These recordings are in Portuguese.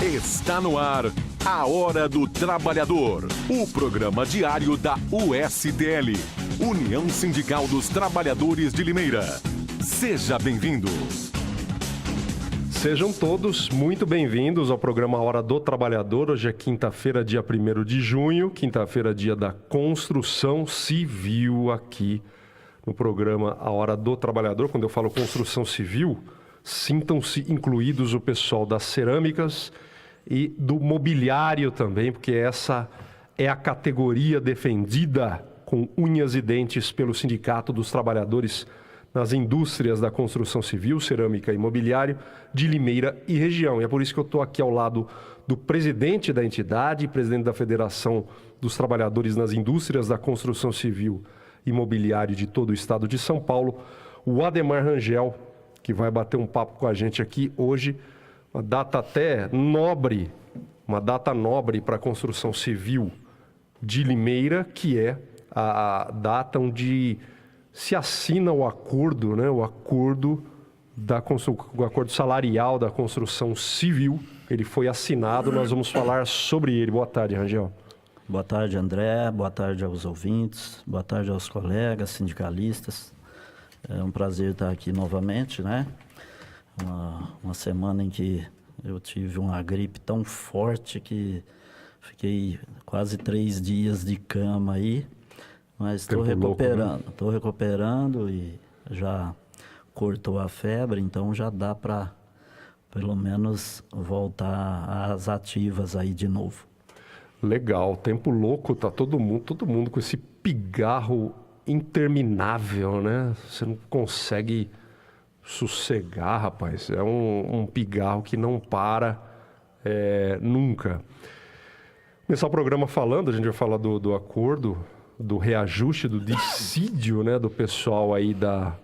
Está no ar a Hora do Trabalhador, o programa diário da USTL, União Sindical dos Trabalhadores de Limeira. Seja bem-vindo. Sejam todos muito bem-vindos ao programa Hora do Trabalhador. Hoje é quinta-feira, dia 1º de junho, quinta-feira, dia da construção civil aqui no programa A Hora do Trabalhador. Quando eu falo construção civil, sintam-se incluídos o pessoal das cerâmicas e do mobiliário também, porque essa é a categoria defendida com unhas e dentes pelo Sindicato dos Trabalhadores nas indústrias da construção civil, cerâmica e mobiliário de Limeira e região. E é por isso que eu estou aqui ao lado do presidente da entidade, presidente da Federação dos Trabalhadores nas Indústrias da Construção Civil e Mobiliário de todo o estado de São Paulo, o Ademar Rangel, que vai bater um papo com a gente aqui hoje. Uma data até nobre, uma data nobre para a construção civil de Limeira, que é a data onde se assina o acordo, né? O acordo salarial da construção civil. Ele foi assinado, nós vamos falar sobre ele. Boa tarde, Rangel. Boa tarde, André. Boa tarde aos ouvintes. Boa tarde aos colegas sindicalistas. É um prazer estar aqui novamente, né? Uma semana em que eu tive uma gripe tão forte que fiquei quase 3 dias de cama aí, mas estou recuperando e já cortou a febre, então já dá para pelo menos voltar às ativas aí de novo. Legal, tempo louco, tá todo mundo com esse pigarro interminável, né? Você não consegue sossegar, rapaz. É um pigarro que não para nunca. Começar o programa falando, a gente vai falar do acordo, do reajuste, do dissídio, né, do pessoal aí da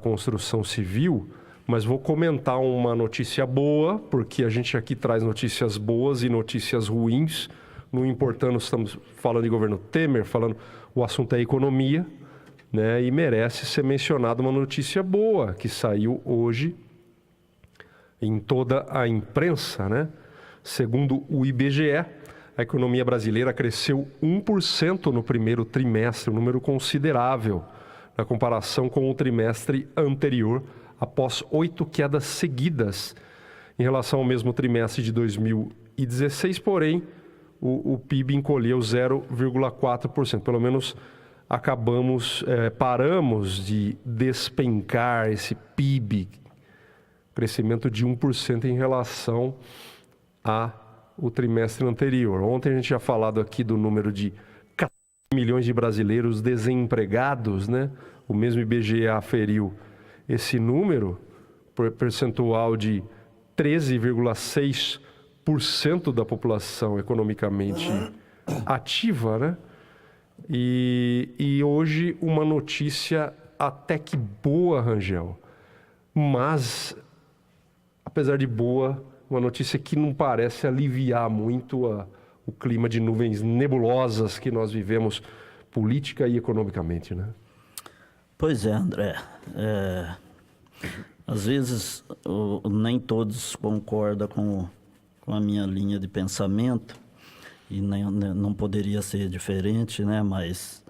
construção civil, mas vou comentar uma notícia boa, porque a gente aqui traz notícias boas e notícias ruins. No importando, estamos falando de governo Temer, o assunto é economia, né? E merece ser mencionada uma notícia boa que saiu hoje em toda a imprensa, né? Segundo o IBGE, a economia brasileira cresceu 1% no primeiro trimestre, um número considerável na comparação com o trimestre anterior, após 8 quedas seguidas em relação ao mesmo trimestre de 2016, porém o PIB encolheu 0,4%, pelo menos paramos de despencar esse PIB, crescimento de 1% em relação ao trimestre anterior. Ontem a gente já falado aqui do número de 14 milhões de brasileiros desempregados, né? O mesmo IBGE aferiu esse número, percentual de 13,6% da população economicamente ativa, né? E hoje uma notícia até que boa, Rangel, mas, apesar de boa, uma notícia que não parece aliviar muito o clima de nuvens nebulosas que nós vivemos política e economicamente, né? Pois é, André. Às vezes nem todos concordam com a minha linha de pensamento, e não poderia ser diferente, né? Mas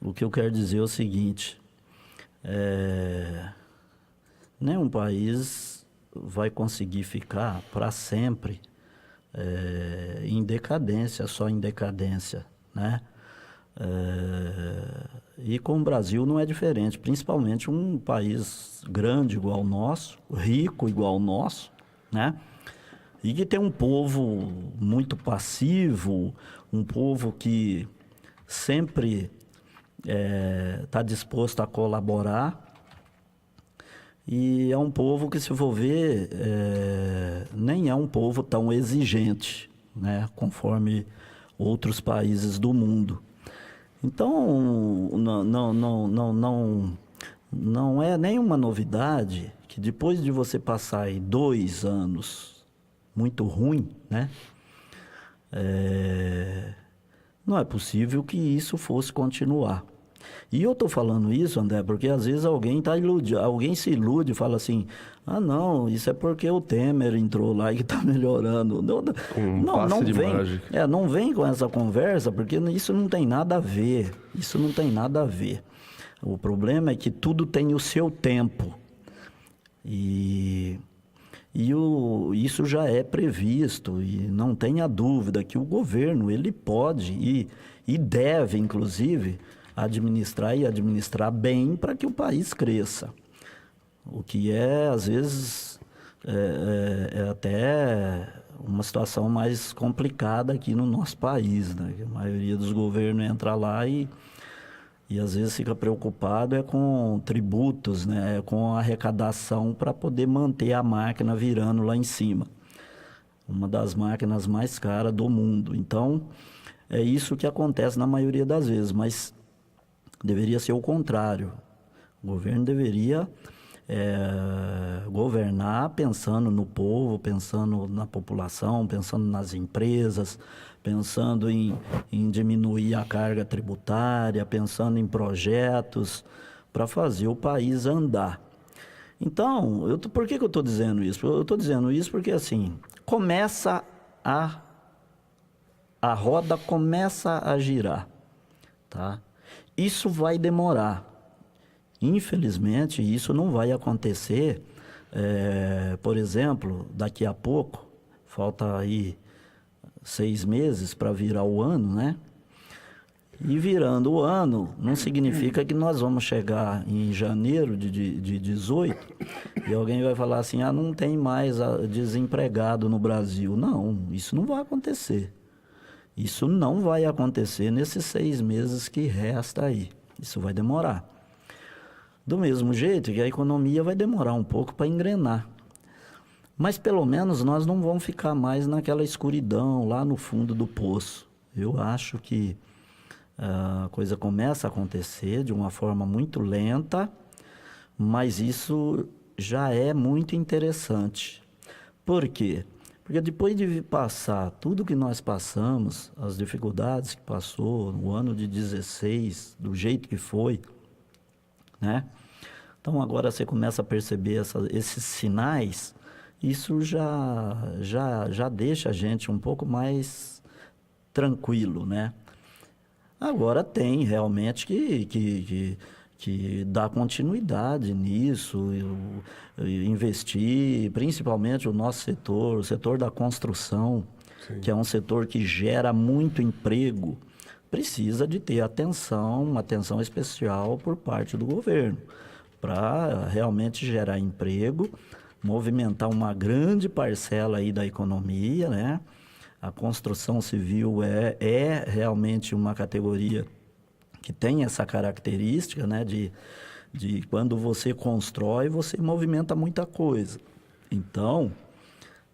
o que eu quero dizer é o seguinte: nenhum país vai conseguir ficar para sempre em decadência, só em decadência, né? E com o Brasil não é diferente, principalmente um país grande igual o nosso, rico igual o nosso, né? E que tem um povo muito passivo, um povo que sempre está disposto a colaborar. E é um povo que, se for ver, nem é um povo tão exigente, né, conforme outros países do mundo. Então, não é nenhuma novidade que depois de você passar aí 2 anos muito ruim, né? Não é possível que isso fosse continuar, E eu estou falando isso, André, porque às vezes alguém se ilude e fala assim, ah não, isso é porque o Temer entrou lá e que está melhorando. Não vem, não vem com essa conversa, porque isso não tem nada a ver. Isso não tem nada a ver. O problema é que tudo tem o seu tempo. Isso já é previsto, e não tenha dúvida que o governo ele pode e deve, inclusive, administrar bem para que o país cresça. O que às vezes, é até uma situação mais complicada aqui no nosso país, né? A maioria dos governos entra lá e às vezes fica preocupado com tributos, né? Com arrecadação para poder manter a máquina virando lá em cima. Uma das máquinas mais caras do mundo. Então, é isso que acontece na maioria das vezes, mas deveria ser o contrário. O governo deveria governar pensando no povo, pensando na população, pensando nas empresas, pensando em diminuir a carga tributária, pensando em projetos para fazer o país andar. Então, por que eu estou dizendo isso? Eu estou dizendo isso porque, assim, a roda começa a girar, tá? Isso vai demorar. Infelizmente, isso não vai acontecer, por exemplo, daqui a pouco, falta aí 6 meses para virar o ano, né? E virando o ano, não significa que nós vamos chegar em janeiro de 18 e alguém vai falar assim, não tem mais desempregado no Brasil. Não, isso não vai acontecer. Isso não vai acontecer nesses 6 meses que resta aí. Isso vai demorar. Do mesmo jeito que a economia vai demorar um pouco para engrenar. Mas pelo menos nós não vamos ficar mais naquela escuridão lá no fundo do poço. Eu acho que a coisa começa a acontecer de uma forma muito lenta, mas isso já é muito interessante. Por quê? Porque depois de passar tudo que nós passamos, as dificuldades que passou no ano de 16, do jeito que foi, né? Então agora você começa a perceber esses sinais, isso já deixa a gente um pouco mais tranquilo, né? Agora tem realmente que dar continuidade nisso, investir, principalmente o nosso setor, o setor da construção, sim, que é um setor que gera muito emprego, precisa de ter uma atenção especial por parte do governo, para realmente gerar emprego, movimentar uma grande parcela aí da economia, né? A construção civil é realmente uma categoria que tem essa característica, né, de quando você constrói, você movimenta muita coisa. Então,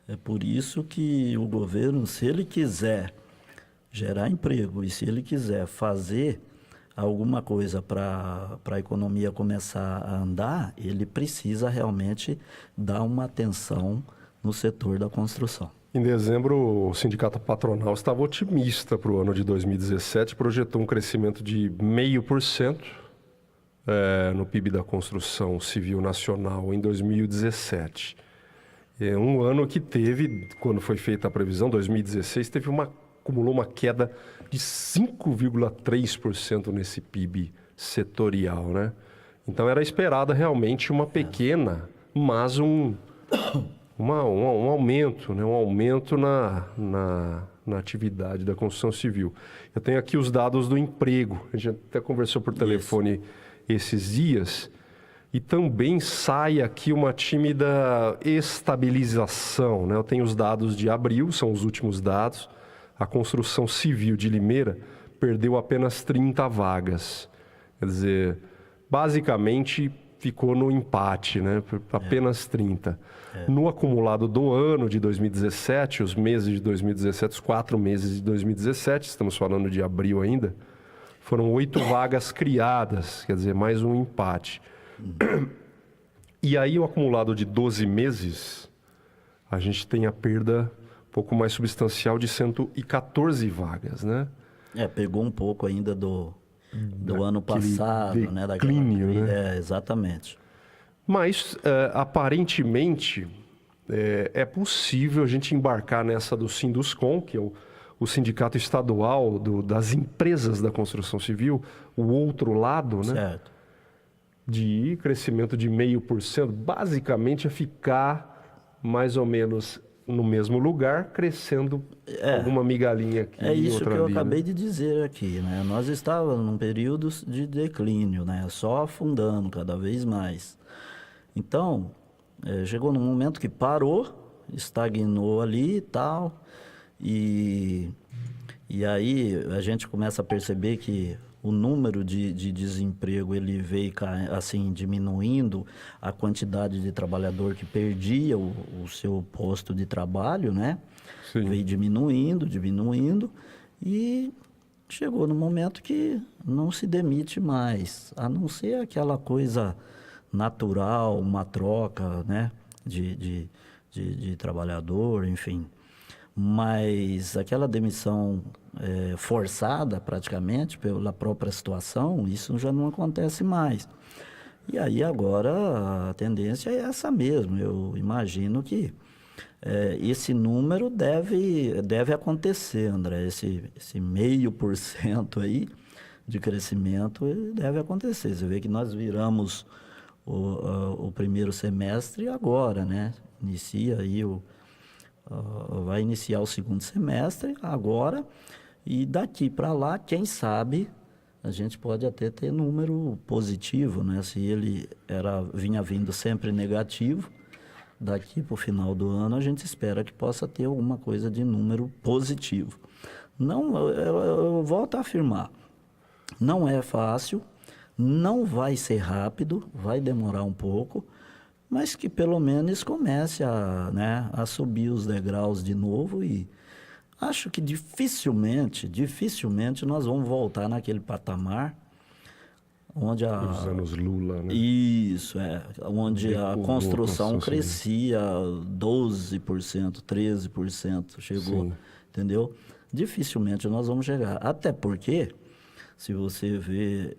é por isso que o governo, se ele quiser gerar emprego e se ele quiser fazer alguma coisa para a economia começar a andar, ele precisa realmente dar uma atenção no setor da construção. Em dezembro, o sindicato patronal estava otimista para o ano de 2017, projetou um crescimento de 0,5% no PIB da construção civil nacional em 2017. É um ano que teve, quando foi feita a previsão, 2016, acumulou uma queda de 5,3% nesse PIB setorial, né? Então era esperada realmente uma pequena, mas um aumento, né? Um aumento na atividade da construção civil. Eu tenho aqui os dados do emprego. A gente até conversou por telefone esses dias. E também sai aqui uma tímida estabilização, né? Eu tenho os dados de abril, são os últimos dados. A construção civil de Limeira perdeu apenas 30 vagas. Quer dizer, basicamente ficou no empate, né? Apenas 30. No acumulado do ano de 2017, os meses de 2017, os 4 meses de 2017, estamos falando de abril ainda, foram 8 vagas criadas, quer dizer, mais um empate. E aí o acumulado de 12 meses, a gente tem a perda um pouco mais substancial de 114 vagas, né? Pegou um pouco ainda do do ano passado, né? Declínio, né? Exatamente. Mas, aparentemente, é possível a gente embarcar nessa do Sinduscon, que é o sindicato estadual das empresas da construção civil, o outro lado, né? Certo. De crescimento de 0,5%, basicamente é ficar mais ou menos no mesmo lugar, crescendo alguma migalhinha aqui É isso outra que eu ali, acabei né? de dizer aqui, né? Nós estávamos num período de declínio, né? Só afundando cada vez mais. Então, chegou num momento que parou, estagnou ali e tal, e aí a gente começa a perceber que o número de desemprego ele veio assim diminuindo, a quantidade de trabalhador que perdia o seu posto de trabalho, né? Sim. Veio diminuindo e chegou no momento que não se demite mais, a não ser aquela coisa natural, uma troca, né? de trabalhador, enfim. Mas aquela demissão forçada, praticamente, pela própria situação, isso já não acontece mais. E aí agora a tendência é essa mesmo. Eu imagino que esse número deve acontecer, André. Esse 0,5% aí de crescimento deve acontecer. Você vê que nós viramos o primeiro semestre agora, né? Inicia aí vai iniciar o segundo semestre agora, e daqui para lá, quem sabe, a gente pode até ter número positivo, né? Se ele vinha vindo sempre negativo, daqui para o final do ano a gente espera que possa ter alguma coisa de número positivo. Não, eu volto a afirmar, não é fácil, não vai ser rápido, vai demorar um pouco, mas que pelo menos comece a subir os degraus de novo, e acho que dificilmente nós vamos voltar naquele patamar onde Os anos Lula, né? Isso, onde a construção a construção crescia 12%, 13%, chegou, Sim. entendeu? Dificilmente nós vamos chegar, até porque, se você vê...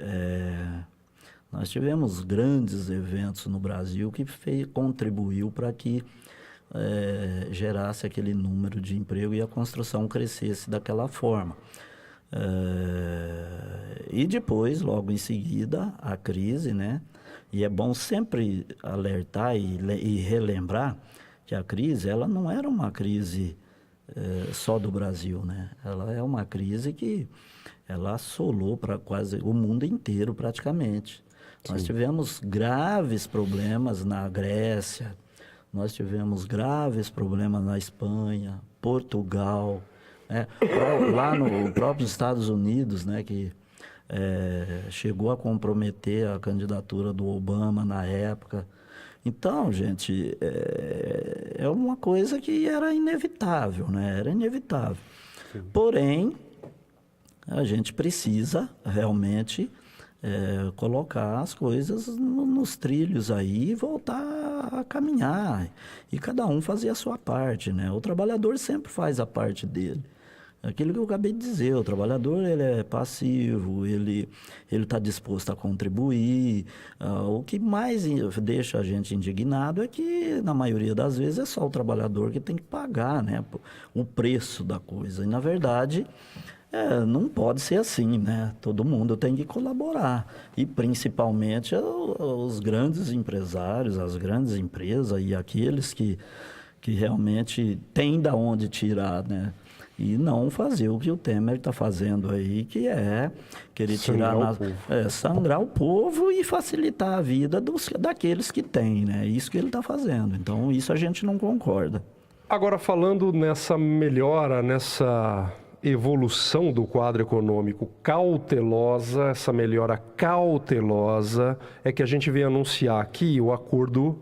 nós tivemos grandes eventos no Brasil que contribuiu para que gerasse aquele número de emprego e a construção crescesse daquela forma. E depois, logo em seguida, a crise, né? E é bom sempre alertar e relembrar que a crise, ela não era uma crise só do Brasil, né? Ela é uma crise que ela assolou para quase o mundo inteiro, praticamente. Sim. Nós tivemos graves problemas na Grécia, nós tivemos graves problemas na Espanha, Portugal, lá no próprios Estados Unidos, né, que chegou a comprometer a candidatura do Obama na época. Então, gente, é uma coisa que era inevitável, né? Era inevitável. Sim. Porém, a gente precisa realmente colocar as coisas nos trilhos aí e voltar a caminhar. E cada um fazer a sua parte, né? O trabalhador sempre faz a parte dele. Aquilo que eu acabei de dizer, o trabalhador ele é passivo, ele está disposto a contribuir. O que mais deixa a gente indignado é que, na maioria das vezes, é só o trabalhador que tem que pagar, né, o preço da coisa. E, na verdade, não pode ser assim, né? Todo mundo tem que colaborar. E, principalmente, os grandes empresários, as grandes empresas e aqueles que realmente têm de onde tirar, né? E não fazer o que o Temer está fazendo aí, que é querer sangrar o povo e facilitar a vida daqueles que têm, né? Isso que ele está fazendo. Então, isso a gente não concorda. Agora, falando nessa melhora, nessa evolução do quadro econômico cautelosa, essa melhora cautelosa, é que a gente vem anunciar aqui o acordo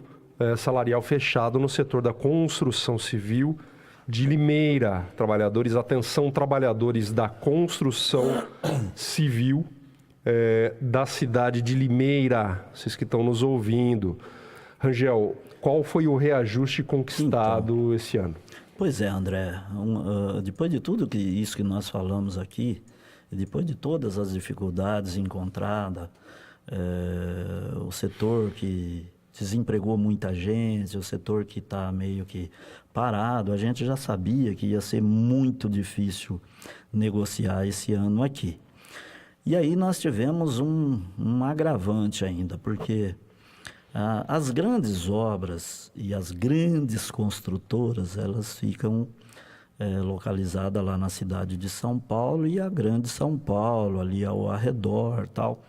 salarial fechado no setor da construção civil de Limeira. Trabalhadores, atenção, trabalhadores da construção civil da cidade de Limeira, vocês que estão nos ouvindo. Rangel, qual foi o reajuste conquistado esse ano? Pois é, André, depois de tudo isso que nós falamos aqui, depois de todas as dificuldades encontradas, o setor que desempregou muita gente, o setor que está meio que parado, a gente já sabia que ia ser muito difícil negociar esse ano aqui. E aí nós tivemos um agravante ainda, porque as grandes obras e as grandes construtoras, elas ficam localizadas lá na cidade de São Paulo e a grande São Paulo, ali ao arredor, tal.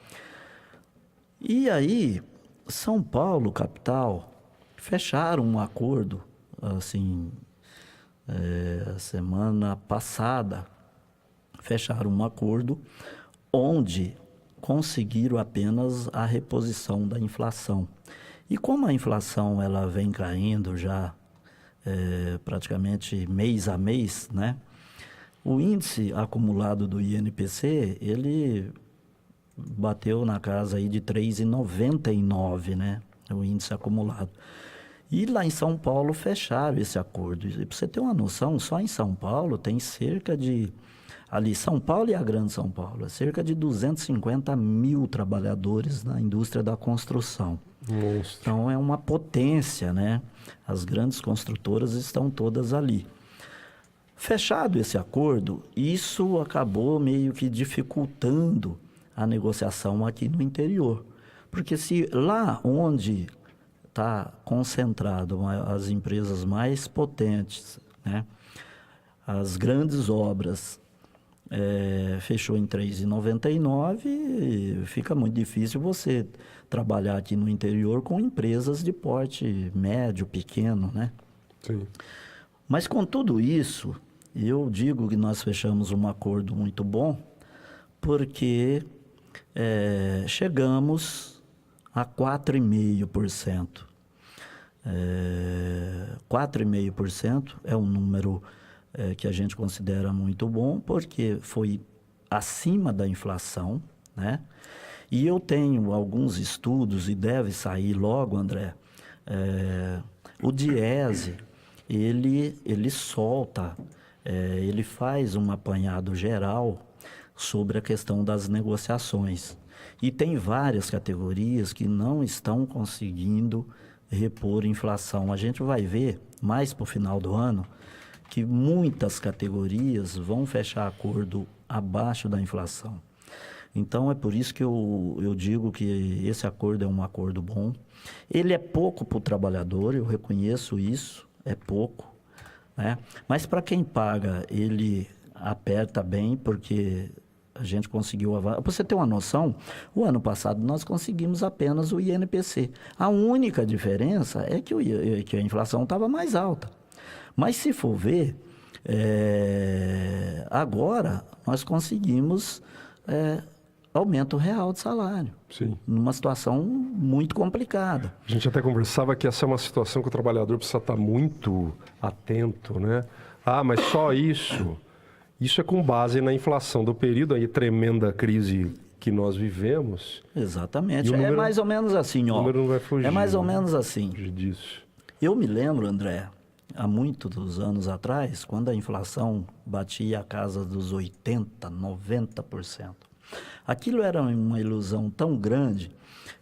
E aí, São Paulo, capital, fecharam um acordo, assim, semana passada, fecharam um acordo onde conseguiram apenas a reposição da inflação. E como a inflação ela vem caindo já praticamente mês a mês, né? O índice acumulado do INPC, ele bateu na casa aí de 3,99, né? O índice acumulado. E lá em São Paulo fecharam esse acordo. E para você ter uma noção, só em São Paulo tem cerca de... Ali, São Paulo e a Grande São Paulo, cerca de 250 mil trabalhadores na indústria da construção. Monstro. Então, é uma potência, né? As grandes construtoras estão todas ali. Fechado esse acordo, isso acabou meio que dificultando a negociação aqui no interior. Porque se lá onde está concentrado as empresas mais potentes, né? As grandes obras, fechou em 3,99, fica muito difícil você trabalhar aqui no interior com empresas de porte médio, pequeno, né? Sim. Mas com tudo isso, eu digo que nós fechamos um acordo muito bom, porque chegamos a 4,5%. 4,5% é um número que a gente considera muito bom, porque foi acima da inflação, né? E eu tenho alguns estudos, e deve sair logo, André, o Diese, ele solta, ele faz um apanhado geral sobre a questão das negociações. E tem várias categorias que não estão conseguindo repor inflação. A gente vai ver, mais para o final do ano, que muitas categorias vão fechar acordo abaixo da inflação. Então, é por isso que eu digo que esse acordo é um acordo bom. Ele é pouco para o trabalhador, eu reconheço isso, é pouco, né? Mas para quem paga, ele aperta bem, porque a gente conseguiu avançar. Para você ter uma noção, o ano passado nós conseguimos apenas o INPC. A única diferença é que a inflação estava mais alta. Mas se for ver, agora nós conseguimos aumento real de salário. Sim. Numa situação muito complicada. A gente até conversava que essa é uma situação que o trabalhador precisa estar muito atento, né? Ah, mas só isso. Isso é com base na inflação do período, aí tremenda crise que nós vivemos. Exatamente. Número, é mais ou menos assim, ó. O número não vai fugir. É mais ou menos assim. Disso. Eu me lembro, André, há muitos anos atrás, quando a inflação batia a casa dos 80%, 90%. Aquilo era uma ilusão tão grande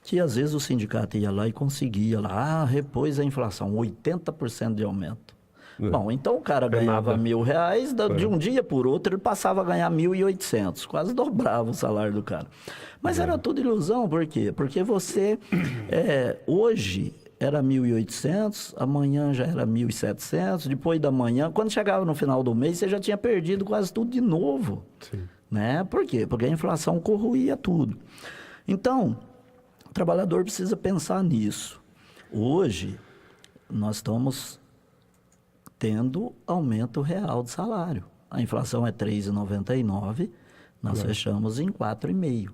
que às vezes o sindicato ia lá e conseguia lá, repôs a inflação, 80% de aumento. Bom, então o cara ganhava R$1.000, de um dia por outro ele passava a ganhar 1.800, quase dobrava o salário do cara. Mas era tudo ilusão, por quê? Porque você, hoje era 1.800, amanhã já era 1.700, depois da manhã, quando chegava no final do mês, você já tinha perdido quase tudo de novo. Sim. Né? Por quê? Porque a inflação corroía tudo. Então, o trabalhador precisa pensar nisso. Hoje, nós estamos tendo aumento real de salário. A inflação é 3,99, nós fechamos em 4,5.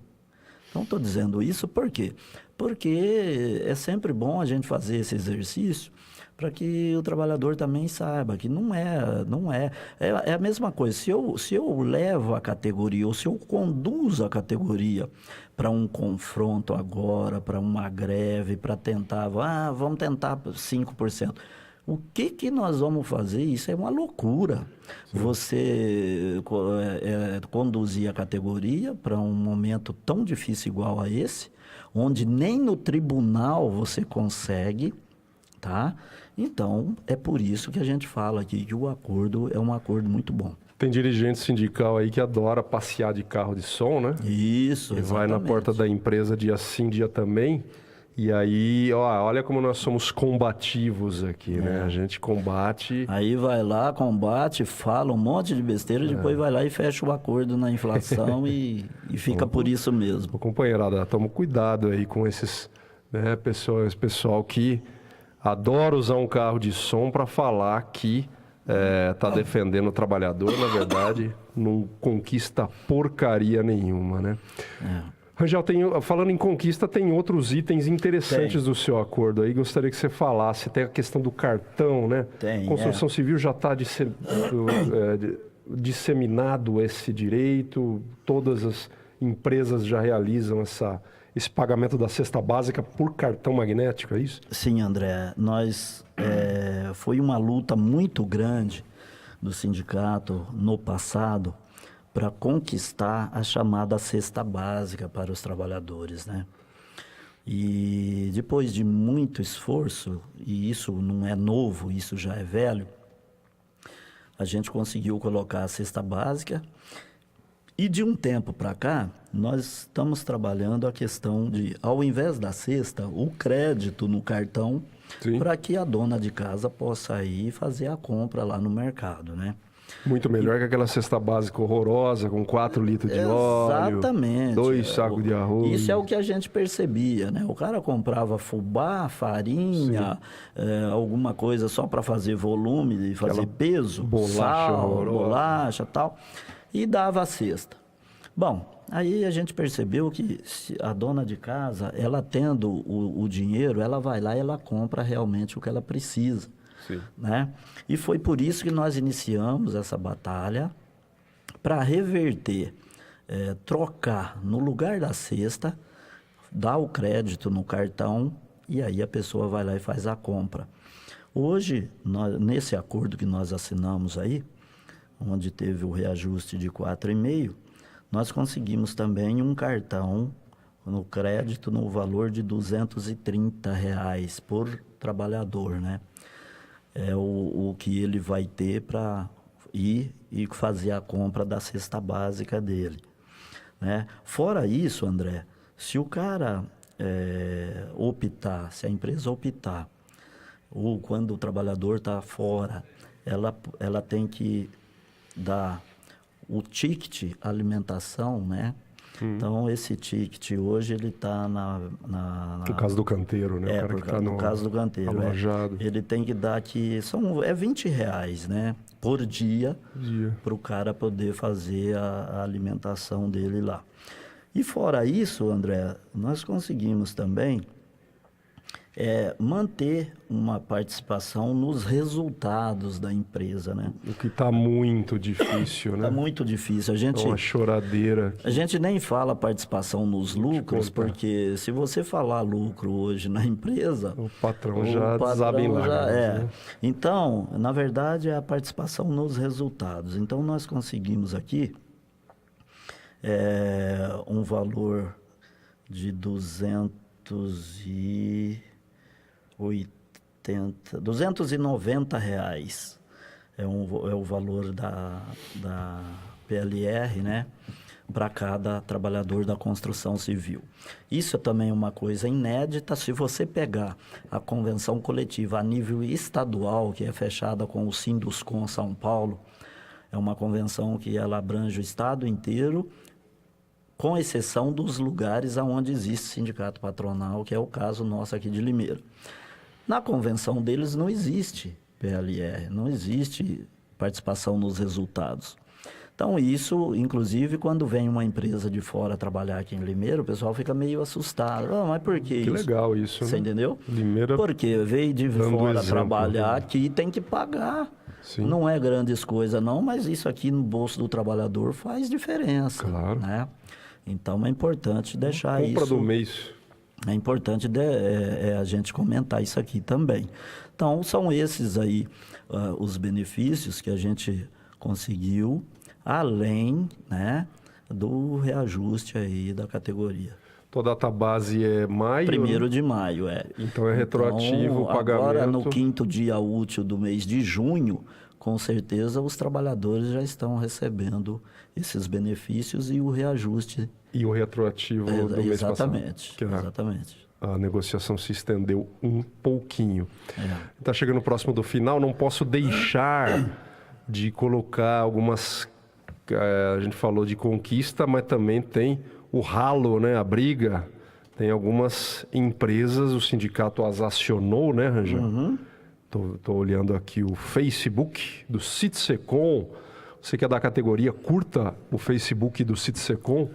Então, estou dizendo isso por quê? Porque é sempre bom a gente fazer esse exercício para que o trabalhador também saiba que não é. É a mesma coisa. Se eu levo a categoria, ou se eu conduzo a categoria para um confronto agora, para uma greve, para tentar, vamos tentar 5%. O que nós vamos fazer? Isso é uma loucura. você conduzir a categoria para um momento tão difícil igual a esse, onde nem no tribunal você consegue, tá? Então, é por isso que a gente fala aqui que o acordo é um acordo muito bom. Tem dirigente sindical aí que adora passear de carro de som, né? Isso, e vai na porta da empresa dia sim, dia também. E aí, olha como nós somos combativos aqui, né? A gente combate... Aí vai lá, combate, fala um monte de besteira, depois vai lá e fecha o acordo na inflação e fica por isso mesmo. Companheirada, toma cuidado aí com esses, né, pessoal que adora usar um carro de som para falar que tá defendendo o trabalhador, na verdade, não conquista porcaria nenhuma, né? Rangel, falando em conquista, tem outros itens interessantes do seu acordo aí. Gostaria que você falasse. Tem a questão do cartão, né? Tem. Construção Civil já está disseminado esse direito. Todas as empresas já realizam esse pagamento da cesta básica por cartão magnético, é isso? Sim, André. Foi uma luta muito grande do sindicato no passado para conquistar a chamada cesta básica para os trabalhadores, né? E depois de muito esforço, e isso não é novo, isso já é velho, a gente conseguiu colocar a cesta básica e de um tempo para cá, nós estamos trabalhando a questão de, ao invés da cesta, o crédito no cartão para que a dona de casa possa ir fazer a compra lá no mercado, né? Muito melhor que aquela cesta básica horrorosa, com 4 litros de óleo, exatamente, 2 sacos de arroz. Isso é o que a gente percebia, né? O cara comprava fubá, farinha, alguma coisa só para fazer volume, fazer peso, bolacha e tal, e dava a cesta. Bom, aí a gente percebeu que a dona de casa, ela tendo o dinheiro, ela vai lá e ela compra realmente o que ela precisa. Sim. Né? E foi por isso que nós iniciamos essa batalha para reverter, trocar no lugar da cesta, dar o crédito no cartão e aí a pessoa vai lá e faz a compra. Hoje, nesse acordo que nós assinamos aí, onde teve o reajuste de 4,5%, nós conseguimos também um cartão no crédito no valor de R$ 230 por trabalhador, né? É o que ele vai ter para ir e fazer a compra da cesta básica dele, né? Fora isso, André, se o cara optar, se a empresa optar, ou quando o trabalhador está fora, ela tem que dar o ticket alimentação, né? Então, esse ticket hoje, ele está no caso do canteiro, né? No caso do canteiro. Ele tem que dar aqui, é R$20, né? Por dia. Para o cara poder fazer a alimentação dele lá. E fora isso, André, nós conseguimos também manter uma participação nos resultados da empresa, né? O que está muito difícil, né? Está muito difícil. É uma choradeira. A gente nem fala participação nos lucros, porque se você falar lucro hoje na empresa... O patrão já desaba em lágrimas, né? Então, na verdade, é a participação nos resultados. Então, nós conseguimos aqui um valor de R$290 é o valor da PLR, né, para cada trabalhador da construção civil. Isso também é uma coisa inédita. Se você pegar a convenção coletiva a nível estadual, que é fechada com o Sinduscon São Paulo, é uma convenção que ela abrange o estado inteiro, com exceção dos lugares onde existe sindicato patronal, que é o caso nosso aqui de Limeira. Na convenção deles não existe PLR, não existe participação nos resultados. Então, isso, inclusive, quando vem uma empresa de fora trabalhar aqui em Limeira, o pessoal fica meio assustado. Mas por que isso? Que legal isso, Você entendeu? Limeira, porque veio de fora trabalhar aqui e tem que pagar. Sim. Não é grandes coisas não, mas isso aqui no bolso do trabalhador faz diferença. Claro. Né? Então, é importante deixar isso... Compra do mês. É importante a gente comentar isso aqui também. Então, são esses aí os benefícios que a gente conseguiu, além, né, do reajuste aí da categoria. Tua data base é maio? 1º de maio, é. Então é retroativo o pagamento. Agora, no 5º dia útil do mês de junho, com certeza os trabalhadores já estão recebendo esses benefícios e o reajuste. E o retroativo do mês passado. Exatamente. A negociação se estendeu um pouquinho. Está chegando próximo do final, não posso deixar de colocar algumas... A gente falou de conquista, mas também tem o ralo, né? A briga. Tem algumas empresas, o sindicato as acionou, né, Rangel? Tô olhando aqui o Facebook do Citsecom. Você que é da categoria, curta o Facebook do Citsecom,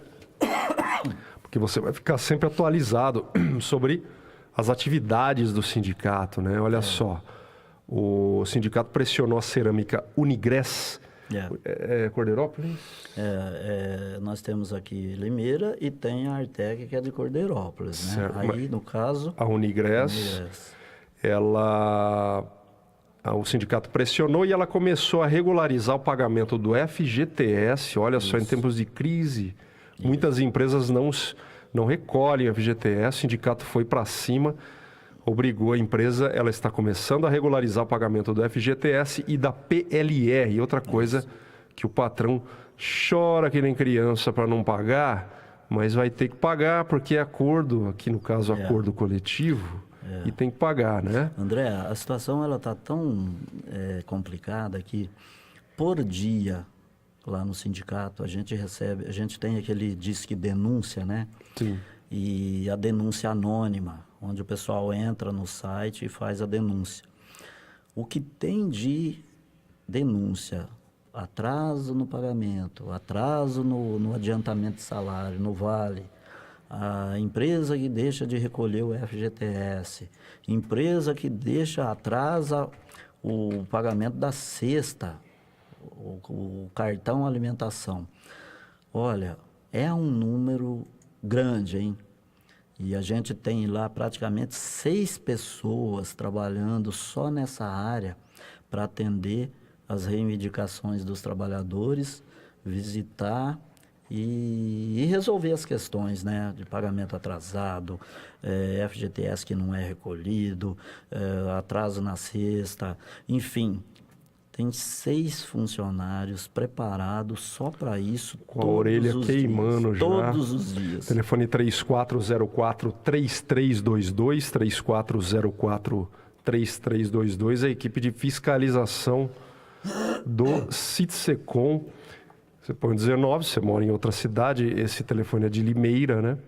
porque você vai ficar sempre atualizado sobre as atividades do sindicato, né? Olha só, o sindicato pressionou a cerâmica Unigress, Cordeirópolis? Nós temos aqui Limeira e tem a Artec, que é de Cordeirópolis, né? Certo, aí, no caso... A Unigress, o sindicato pressionou e ela começou a regularizar o pagamento do FGTS. Olha só, em tempos de crise, muitas empresas não recolhem o FGTS, o sindicato foi para cima, obrigou a empresa, ela está começando a regularizar o pagamento do FGTS e da PLR. E outra coisa que o patrão chora que nem criança para não pagar, mas vai ter que pagar porque é acordo, aqui no caso acordo coletivo, e tem que pagar, né? André, a situação ela está tão complicada que por dia lá no sindicato a gente tem aquele disque denúncia, né? Sim. E a denúncia anônima, onde o pessoal entra no site e faz a denúncia. O que tem de denúncia, atraso no pagamento, atraso no adiantamento de salário, no vale, a empresa que deixa de recolher o FGTS, empresa que atrasa o pagamento da cesta, o cartão alimentação. Olha, é um número grande, hein? E a gente tem lá praticamente 6 pessoas trabalhando só nessa área para atender as reivindicações dos trabalhadores, visitar e resolver as questões, né, de pagamento atrasado, FGTS que não é recolhido, atraso na cesta, enfim. Tem 6 funcionários preparados só para isso. Com a orelha queimando já. Todos os dias. Telefone 3404-3322, 3404-3322, a equipe de fiscalização do Citsecom. Você põe 19, você mora em outra cidade, esse telefone é de Limeira, né?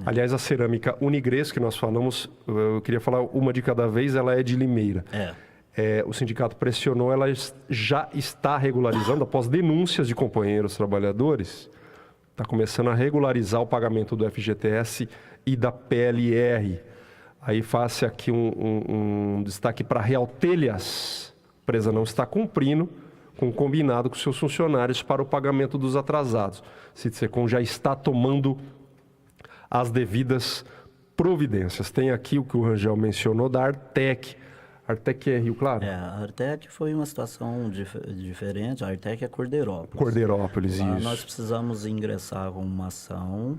Aliás, a cerâmica Unigress, que nós falamos, eu queria falar uma de cada vez, ela é de Limeira. O sindicato pressionou, ela já está regularizando, após denúncias de companheiros trabalhadores, está começando a regularizar o pagamento do FGTS e da PLR. Aí faço aqui um destaque para a Real Telhas. A empresa não está cumprindo com o combinado com seus funcionários para o pagamento dos atrasados. Citsecom já está tomando as devidas providências. Tem aqui o que o Rangel mencionou da Artec. Artec é Rio Claro? A Artec foi uma situação diferente. A Artec é Cordeirópolis. Cordeirópolis, lá isso. Nós precisamos ingressar com uma ação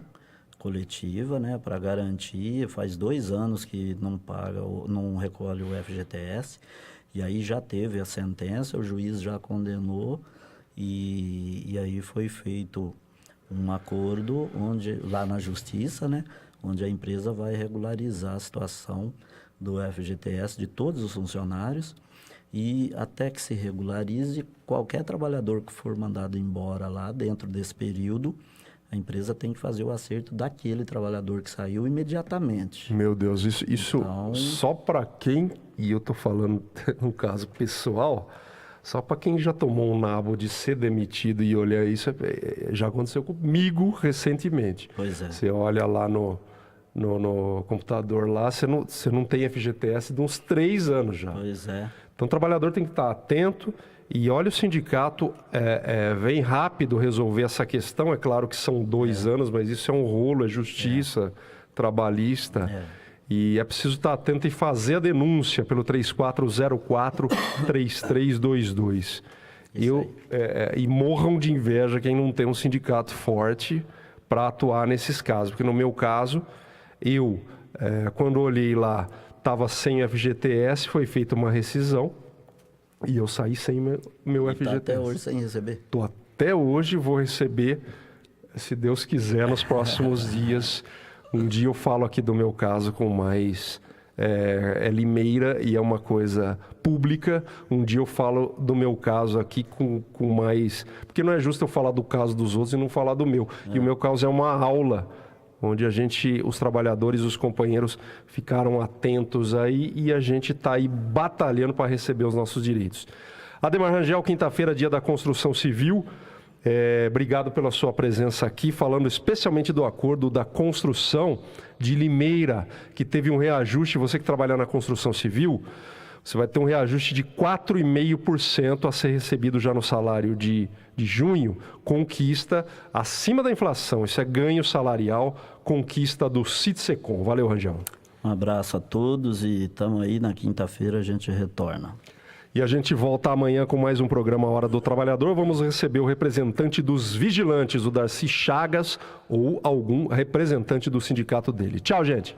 coletiva, né, para garantir. Faz 2 anos que não recolhe o FGTS. E aí já teve a sentença, o juiz já condenou e aí foi feito um acordo lá na justiça, né, onde a empresa vai regularizar a situação do FGTS de todos os funcionários e até que se regularize, qualquer trabalhador que for mandado embora lá dentro desse período, a empresa tem que fazer o acerto daquele trabalhador que saiu imediatamente. Meu Deus, isso então, só para quem, e eu estou falando no caso pessoal, só para quem já tomou um nabo de ser demitido e olhar isso, já aconteceu comigo recentemente. Pois é. Você olha lá no computador lá, você não tem FGTS de uns 3 anos já. Pois é. Então o trabalhador tem que estar atento e olha, o sindicato vem rápido resolver essa questão. É claro que são 2 anos, mas isso é um rolo, é justiça trabalhista. E é preciso estar atento e fazer a denúncia pelo 3404-3322. E morram de inveja quem não tem um sindicato forte para atuar nesses casos. Porque no meu caso, quando olhei lá, estava sem FGTS, foi feita uma rescisão e eu saí sem meu FGTS. Tá até hoje sem receber? Estou até hoje, vou receber, se Deus quiser, nos próximos dias. Um dia eu falo aqui do meu caso com mais limeira e é uma coisa pública. Um dia eu falo do meu caso aqui com mais... Porque não é justo eu falar do caso dos outros e não falar do meu. E o meu caso é uma aula, onde os trabalhadores, os companheiros ficaram atentos aí e a gente está aí batalhando para receber os nossos direitos. Ademar Rangel, quinta-feira, dia da construção civil. Obrigado pela sua presença aqui, falando especialmente do acordo da construção de Limeira, que teve um reajuste. Você que trabalha na construção civil, você vai ter um reajuste de 4,5% a ser recebido já no salário de junho, conquista acima da inflação. Isso é ganho salarial, conquista do Citsecom. Valeu, Rangel. Um abraço a todos e estamos aí, na quinta-feira a gente retorna. E a gente volta amanhã com mais um programa Hora do Trabalhador. Vamos receber o representante dos vigilantes, o Darcy Chagas, ou algum representante do sindicato dele. Tchau, gente.